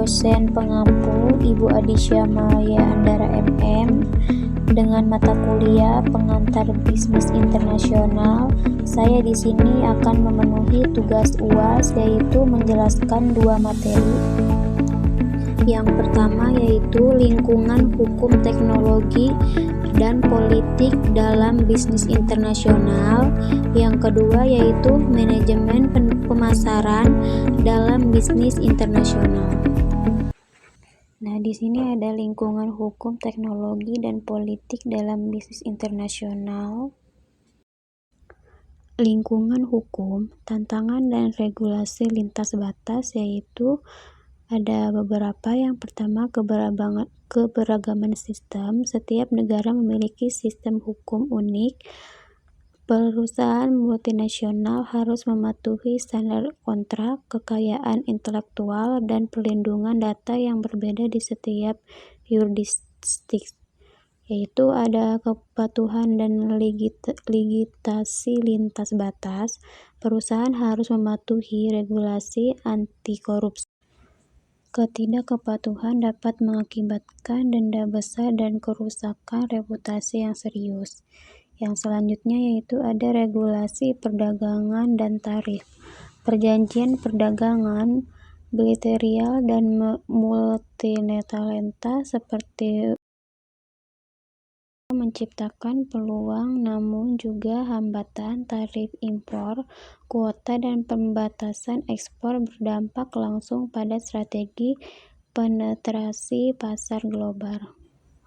dosen pengampu Ibu Adisya Maya Andara MM dengan mata kuliah Pengantar Bisnis Internasional. Saya di sini akan memenuhi tugas UAS, yaitu menjelaskan dua materi. Yang pertama yaitu lingkungan hukum teknologi dan politik dalam bisnis internasional. Yang kedua yaitu manajemen pemasaran dalam bisnis internasional. Nah, di sini ada lingkungan hukum teknologi dan politik dalam bisnis internasional. Lingkungan hukum, tantangan dan regulasi lintas batas, yaitu ada beberapa. Yang pertama, keberagaman sistem. Setiap negara memiliki sistem hukum unik. Perusahaan multinasional harus mematuhi standar kontrak, kekayaan intelektual, dan perlindungan data yang berbeda di setiap yurisdiksi, yaitu ada kepatuhan dan legitasi lintas batas. Perusahaan harus mematuhi regulasi anti korupsi. Ketidakkepatuhan dapat mengakibatkan denda besar dan kerusakan reputasi yang serius. Yang selanjutnya yaitu ada regulasi perdagangan dan tarif. Perjanjian perdagangan bilateral dan multilateral seperti menciptakan peluang namun juga hambatan. Tarif impor, kuota, dan pembatasan ekspor berdampak langsung pada strategi penetrasi pasar global.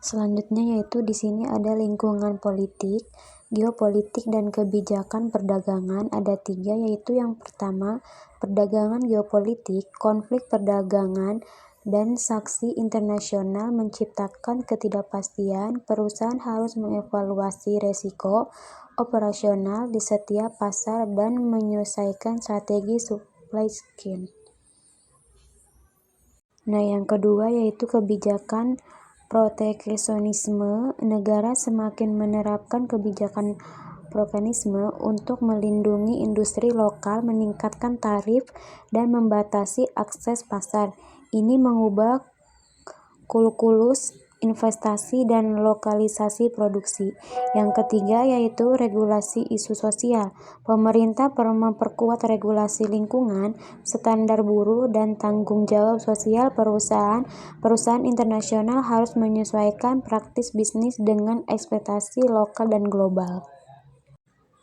Selanjutnya yaitu di sini ada lingkungan politik, geopolitik, dan kebijakan perdagangan. Ada 3, yaitu yang pertama perdagangan geopolitik. Konflik perdagangan dan sanksi internasional menciptakan ketidakpastian. Perusahaan harus mengevaluasi resiko operasional di setiap pasar dan menyesuaikan strategi supply chain. Nah, yang kedua yaitu kebijakan proteksionisme. Negara semakin menerapkan kebijakan proteksionisme untuk melindungi industri lokal, meningkatkan tarif, dan membatasi akses pasar. Ini mengubah kulkulus investasi dan lokalisasi produksi. Yang ketiga yaitu regulasi isu sosial. Pemerintah perlu memperkuat regulasi lingkungan, standar buruh, dan tanggung jawab sosial perusahaan. Perusahaan internasional harus menyesuaikan praktis bisnis dengan ekspektasi lokal dan global.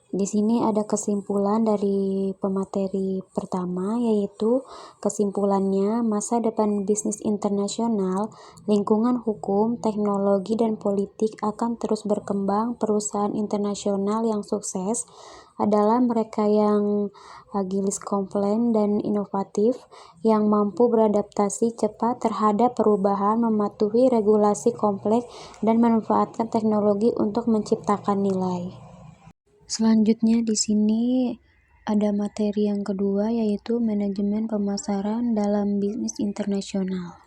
Di sini ada kesimpulan dari pemateri pertama, yaitu kesimpulannya masa depan bisnis internasional, lingkungan hukum, teknologi, dan politik akan terus berkembang. Perusahaan internasional yang sukses adalah mereka yang agilis, komplain, dan inovatif, yang mampu beradaptasi cepat terhadap perubahan, mematuhi regulasi kompleks, dan memanfaatkan teknologi untuk menciptakan nilai. Selanjutnya di sini ada materi yang kedua, yaitu manajemen pemasaran dalam bisnis internasional.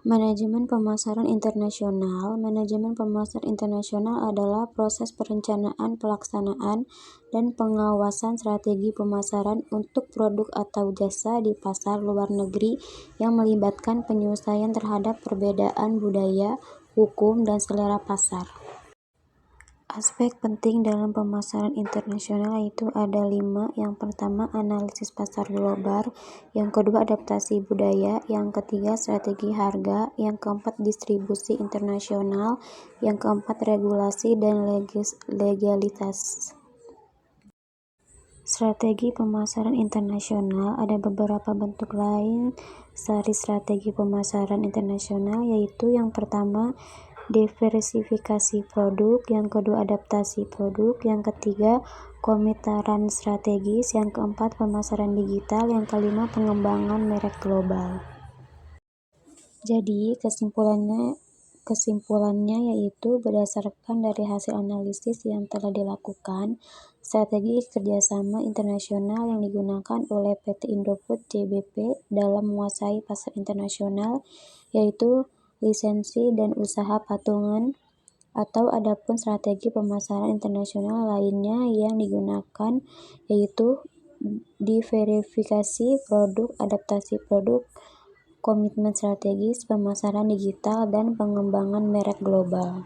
Manajemen pemasaran internasional. Manajemen pemasaran internasional adalah proses perencanaan, pelaksanaan, dan pengawasan strategi pemasaran untuk produk atau jasa di pasar luar negeri yang melibatkan penyesuaian terhadap perbedaan budaya, hukum, dan selera pasar. Aspek penting dalam pemasaran internasional yaitu ada 5. Yang pertama, analisis pasar global. Yang kedua, adaptasi budaya. Yang ketiga, strategi harga. Yang keempat, distribusi internasional. Yang keempat, regulasi dan legalitas. Strategi pemasaran internasional. Ada beberapa bentuk lain dari strategi pemasaran internasional, yaitu yang pertama, diversifikasi produk. Yang kedua, adaptasi produk. Yang ketiga, komitaran strategis. Yang keempat, pemasaran digital. Yang kelima, pengembangan merek global. Jadi kesimpulannya yaitu berdasarkan dari hasil analisis yang telah dilakukan, strategi kerjasama internasional yang digunakan oleh PT Indofood JBP dalam menguasai pasar internasional yaitu lisensi dan usaha patungan. Atau adapun strategi pemasaran internasional lainnya yang digunakan yaitu diverifikasi produk, adaptasi produk, komitmen strategis, pemasaran digital, dan pengembangan merek global.